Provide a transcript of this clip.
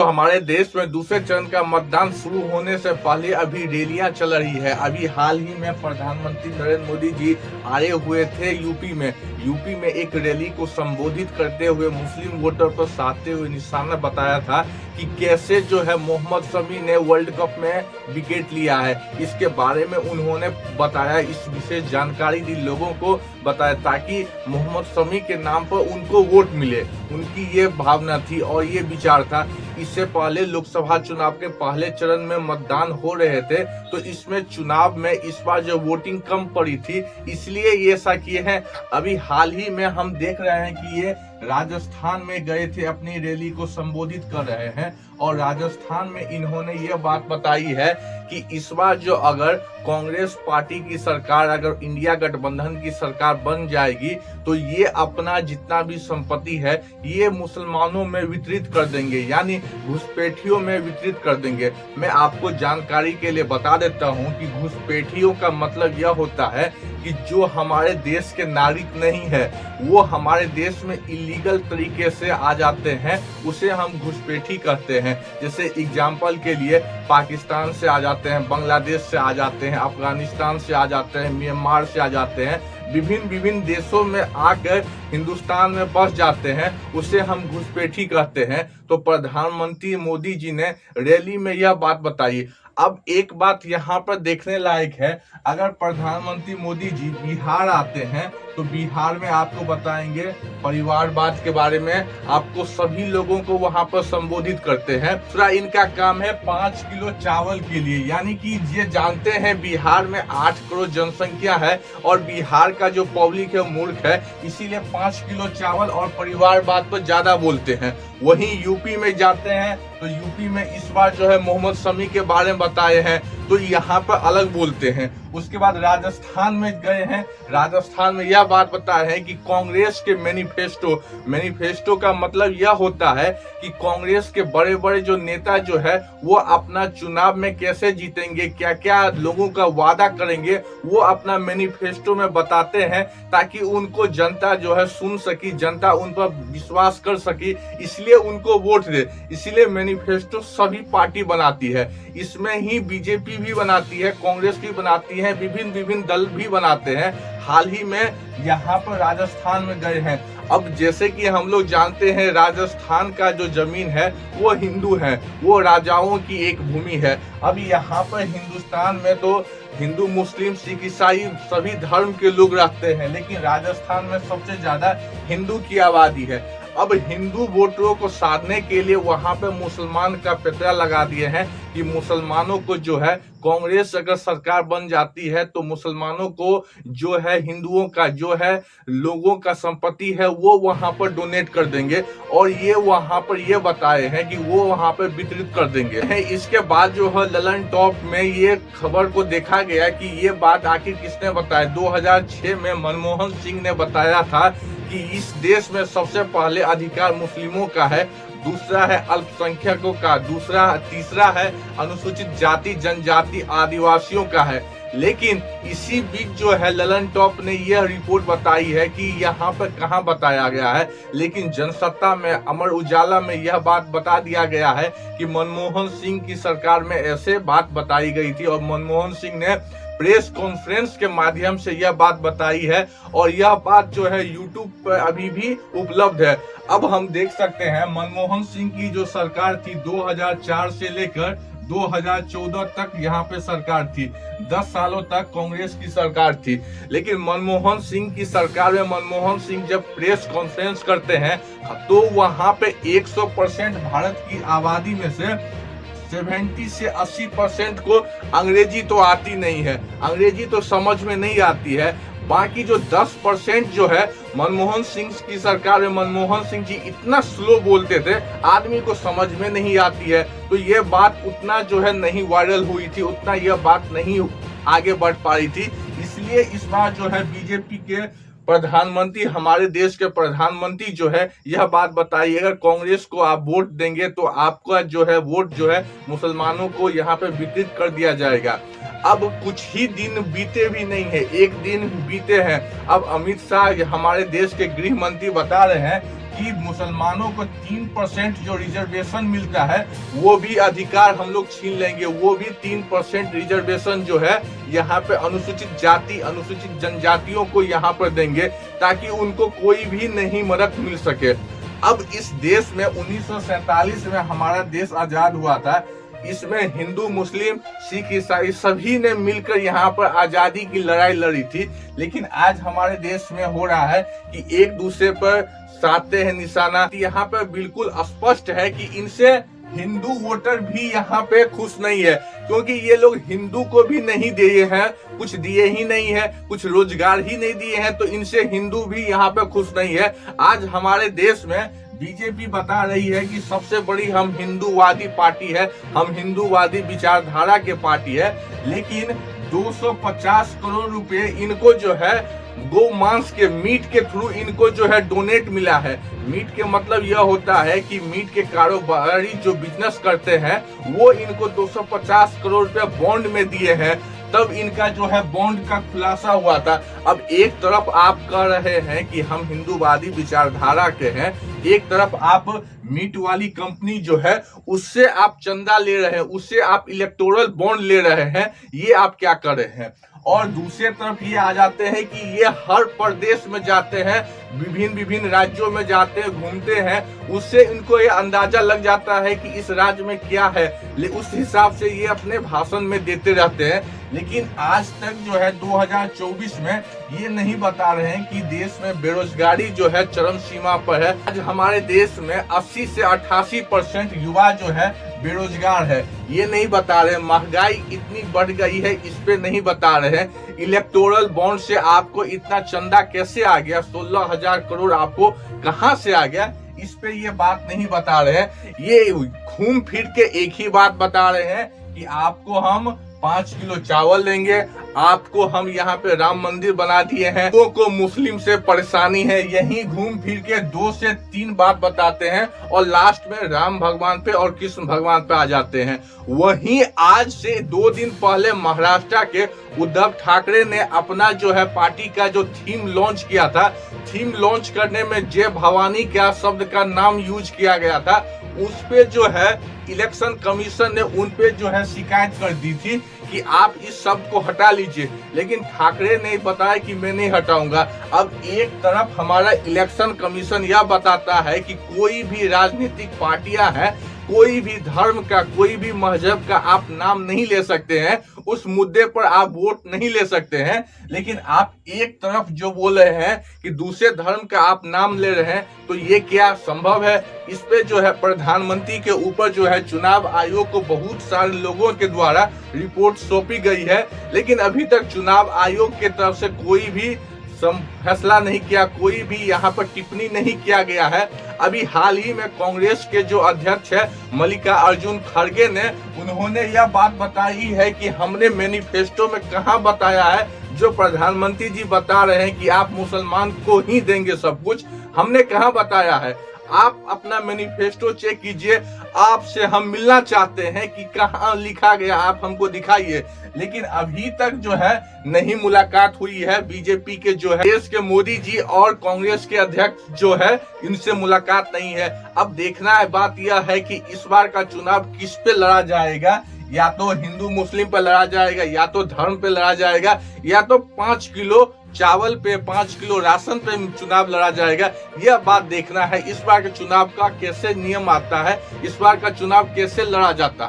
तो हमारे देश में दूसरे चरण का मतदान शुरू होने से पहले अभी रैलियां चल रही है। अभी हाल ही में प्रधानमंत्री नरेंद्र मोदी जी आए हुए थे यूपी में एक रैली को संबोधित करते हुए मुस्लिम वोटर पर साधते हुए निशाना बताया था कि कैसे जो है मोहम्मद शमी ने वर्ल्ड कप में विकेट लिया है। इसके बारे में उन्होंने बताया, इस विशेष जानकारी दी लोगों को बताया ताकि मोहम्मद शमी के नाम पर उनको वोट मिले। उनकी ये भावना थी और ये विचार था। इससे पहले लोकसभा चुनाव के पहले चरण में मतदान हो रहे थे, तो इसमें चुनाव में इस बार जो वोटिंग कम पड़ी थी, इसलिए ये ऐसा किए हैं। अभी हाल ही में हम देख रहे हैं कि ये राजस्थान में गए थे, अपनी रैली को संबोधित कर रहे हैं और राजस्थान में इन्होंने ये बात बताई है कि इस बार जो अगर कांग्रेस पार्टी की सरकार, अगर इंडिया गठबंधन की सरकार बन जाएगी, तो ये अपना जितना भी संपत्ति है ये मुसलमानों में वितरित कर देंगे, यानी घुसपैठियों में वितरित कर देंगे। मैं आपको जानकारी के लिए बता देता हूँ कि घुसपैठियों का मतलब यह होता है कि जो हमारे देश के नागरिक नहीं है, वो हमारे देश में इलीगल तरीके से आ जाते हैं, उसे हम घुसपैठी कहते हैं। जैसे एग्जाम्पल के लिए पाकिस्तान से आ जाते हैं, बांग्लादेश से आ जाते हैं, अफगानिस्तान से आ जाते हैं, म्यांमार से आ जाते हैं, विभिन्न देशों में आकर हिंदुस्तान में बस जाते हैं, उसे हम घुसपैठी कहते हैं। तो प्रधानमंत्री मोदी जी ने रैली में यह बात बताई। अब एक बात यहाँ पर देखने लायक है, अगर प्रधानमंत्री मोदी जी बिहार आते हैं तो बिहार में आपको बताएंगे परिवारवाद के बारे में, आपको सभी लोगों को वहां पर संबोधित करते हैं। दूसरा इनका काम है 5 किलो चावल के लिए, यानी कि ये जानते हैं बिहार में 8 करोड़ जनसंख्या है और बिहार का जो पब्लिक है मूर्ख है, इसीलिए 5 किलो चावल और परिवारवाद पर ज्यादा बोलते हैं। वहीं यूपी में जाते हैं तो यूपी में इस बार जो है मोहम्मद शमी के बारे में बताए हैं, तो यहाँ पर अलग बोलते हैं। उसके बाद राजस्थान में गए हैं, राजस्थान में यह बात बताए हैं कि कांग्रेस के मैनिफेस्टो का मतलब यह होता है कि कांग्रेस के बड़े बड़े जो नेता जो है वो अपना चुनाव में कैसे जीतेंगे, क्या क्या लोगों का वादा करेंगे, वो अपना मैनिफेस्टो में बताते हैं ताकि उनको जनता जो है सुन सकी, जनता उन पर विश्वास कर सकी, इसलिए उनको वोट दे। इसलिए मैनिफेस्टो सभी पार्टी बनाती है, इसमें ही बीजेपी भी बनाती है, कांग्रेस भी बनाती है, विभिन्न दल भी बनाते हैं। हाल ही में यहाँ पर राजस्थान में गए हैं। अब जैसे कि हम लोग जानते हैं राजस्थान का जो जमीन है वो हिंदू है, वो राजाओं की एक भूमि है। अब यहाँ पर हिंदुस्तान में तो हिंदू, मुस्लिम, सिख, ईसाई सभी धर्म के लोग रहते हैं, लेकिन राजस्थान में सबसे ज्यादा हिंदू की आबादी है। अब हिंदू वोटरों को साधने के लिए वहां पे मुसलमान का पेतरा लगा दिए हैं कि मुसलमानों को जो है कांग्रेस अगर सरकार बन जाती है तो मुसलमानों को जो है हिंदुओं का जो है लोगों का संपत्ति है वो वहां पर डोनेट कर देंगे और ये वहां पर ये बताए हैं कि वो वहां पर वितरित कर देंगे। इसके बाद जो है ललन टॉप में ये खबर को देखा गया कि ये बात आखिर किसने बताया। 2006 में मनमोहन सिंह ने बताया था कि इस देश में सबसे पहले अधिकार मुस्लिमों का है, दूसरा है अल्पसंख्यकों का, तीसरा है अनुसूचित जाति जनजाति आदिवासियों का है। लेकिन इसी बीच जो है ललन टॉप ने यह रिपोर्ट बताई है कि यहाँ पर कहाँ बताया गया है, लेकिन जनसत्ता में, अमर उजाला में यह बात बता दिया गया है कि मनमोहन सिंह की सरकार में ऐसे बात बताई गई थी और मनमोहन सिंह ने प्रेस कॉन्फ्रेंस के माध्यम से यह बात बताई है और यह बात जो है यूट्यूब पर अभी भी उपलब्ध है। अब हम देख सकते हैं मनमोहन सिंह की जो सरकार थी 2004 से लेकर 2014 तक यहाँ पे सरकार थी, 10 सालों तक कांग्रेस की सरकार थी। लेकिन मनमोहन सिंह की सरकार में मनमोहन सिंह जब प्रेस कॉन्फ्रेंस करते हैं तो वहां पे 100% भारत की आबादी में से 70 से 80% को अंग्रेजी तो आती नहीं है, अंग्रेजी तो समझ में नहीं आती है। बाकी जो 10% जो है मनमोहन सिंह की सरकार में मनमोहन सिंह जी इतना स्लो बोलते थे, आदमी को समझ में नहीं आती है, तो ये बात उतना जो है नहीं वायरल हुई थी, उतना यह बात नहीं आगे बढ़ पा रही थी। इसलिए इस बार जो है बीजेपी के प्रधानमंत्री, हमारे देश के प्रधानमंत्री जो है यह बात बताई, अगर कांग्रेस को आप वोट देंगे तो आपका जो है वोट जो है मुसलमानों को यहाँ पे वितरित कर दिया जाएगा। अब कुछ ही दिन बीते भी नहीं है, एक दिन बीते हैं। अब अमित शाह हमारे देश के गृह मंत्री बता रहे हैं कि मुसलमानों को 3% जो रिजर्वेशन मिलता है वो भी अधिकार हम लोग छीन लेंगे। वो भी 3% रिजर्वेशन जो है यहाँ पे अनुसूचित जाति अनुसूचित जनजातियों को यहाँ पर देंगे ताकि उनको कोई भी नहीं मदद मिल सके। अब इस देश में 1947 में हमारा देश आजाद हुआ था। इसमें हिंदू मुस्लिम सिख ईसाई सभी ने मिलकर यहाँ पर आजादी की लड़ाई लड़ी थी। लेकिन आज हमारे देश में हो रहा है कि एक दूसरे पर साधते हैं निशाना। यहाँ पर बिल्कुल स्पष्ट है कि इनसे हिंदू वोटर भी यहाँ पे खुश नहीं है, क्योंकि ये लोग हिंदू को भी नहीं दिए हैं, कुछ दिए ही नहीं है, कुछ रोजगार ही नहीं दिए हैं, तो इनसे हिंदू भी यहाँ पे खुश नहीं है। आज हमारे देश में बीजेपी बता रही है कि सबसे बड़ी हम हिंदूवादी पार्टी है, हम हिंदूवादी विचारधारा के पार्टी है, लेकिन 250 करोड़ रुपए इनको जो है गौ मांस के मीट के थ्रू इनको जो है डोनेट मिला है। मीट के मतलब यह होता है कि मीट के कारोबारी जो बिजनेस करते हैं वो इनको 250 करोड़ रुपए बॉन्ड में दिए हैं, तब इनका जो है बॉन्ड का खुलासा हुआ था। अब एक तरफ आप कह रहे हैं कि हम हिंदूवादी विचारधारा के हैं, एक तरफ आप मीट वाली कंपनी जो है उससे आप चंदा ले रहे हैं, उससे आप इलेक्टोरल बॉन्ड ले रहे हैं, ये आप क्या कर रहे हैं। और दूसरे तरफ ये आ जाते हैं कि ये हर प्रदेश में जाते हैं, विभिन्न राज्यों में जाते हैं, घूमते हैं, उससे इनको ये अंदाजा लग जाता है कि इस राज्य में क्या है, उस हिसाब से ये अपने भाषण में देते रहते हैं। लेकिन आज तक जो है 2024 में ये नहीं बता रहे हैं कि देश में बेरोजगारी जो है चरम सीमा पर है। आज हमारे देश में 80 से 88% युवा जो है बेरोजगार है, ये नहीं बता रहे। महंगाई इतनी बढ़ गई है, इस पे नहीं बता रहे हैं। इलेक्टोरल बॉन्ड से आपको इतना चंदा कैसे आ गया, 16,000 करोड़ आपको कहां से आ गया, इस पे ये बात नहीं बता रहे हैं। ये घूम फिर के एक ही बात बता रहे हैं कि आपको हम 5 किलो चावल देंगे, आपको हम यहाँ पे राम मंदिर बना दिए हैं, लोगों को मुस्लिम से परेशानी है, यही घूम फिर के 2 से 3 बात बताते हैं और लास्ट में राम भगवान पे और कृष्ण भगवान पे आ जाते हैं। वहीं आज से 2 दिन पहले महाराष्ट्र के उद्धव ठाकरे ने अपना जो है पार्टी का जो थीम लॉन्च किया था, थीम लॉन्च करने में जय भवानी का शब्द का नाम यूज किया गया था। उस पे जो है इलेक्शन कमीशन ने उन पे जो है शिकायत कर दी थी कि आप इस शब्द को हटा लीजिए, लेकिन ठाकरे ने बताया कि मैं नहीं हटाऊंगा। अब एक तरफ हमारा इलेक्शन कमीशन यह बताता है कि कोई भी राजनीतिक पार्टियां हैं, कोई भी धर्म का कोई भी मजहब का आप नाम नहीं ले सकते हैं, उस मुद्दे पर आप वोट नहीं ले सकते हैं, लेकिन आप एक तरफ जो बोल रहे हैं कि दूसरे धर्म का आप नाम ले रहे हैं, तो ये क्या संभव है। इस पे जो है प्रधानमंत्री के ऊपर जो है चुनाव आयोग को बहुत सारे लोगों के द्वारा रिपोर्ट सौंपी गई है, लेकिन अभी तक चुनाव आयोग की तरफ से कोई भी फैसला नहीं किया, कोई भी यहाँ पर टिप्पणी नहीं किया गया है। अभी हाल ही में कांग्रेस के जो अध्यक्ष है मल्लिकार्जुन खड़गे ने, उन्होंने यह बात बताई है कि हमने मैनिफेस्टो में कहाँ बताया है जो प्रधानमंत्री जी बता रहे हैं कि आप मुसलमान को ही देंगे सब कुछ, हमने कहाँ बताया है। आप अपना मैनिफेस्टो चेक कीजिए, आपसे हम मिलना चाहते हैं कि कहाँ लिखा गया, आप हमको दिखाइए। लेकिन अभी तक जो है नहीं मुलाकात हुई है। बीजेपी के जो है देश के मोदी जी और कांग्रेस के अध्यक्ष जो है इनसे मुलाकात नहीं है। अब देखना है, बात यह है कि इस बार का चुनाव किस पे लड़ा जाएगा, या तो हिंदू मुस्लिम पे लड़ा जाएगा, या तो धर्म पे लड़ा जाएगा, या तो 5 किलो चावल पे 5 किलो राशन पे चुनाव लड़ा जाएगा। यह बात देखना है इस बार के चुनाव का कैसे नियम आता है, इस बार का चुनाव कैसे लड़ा जाता है।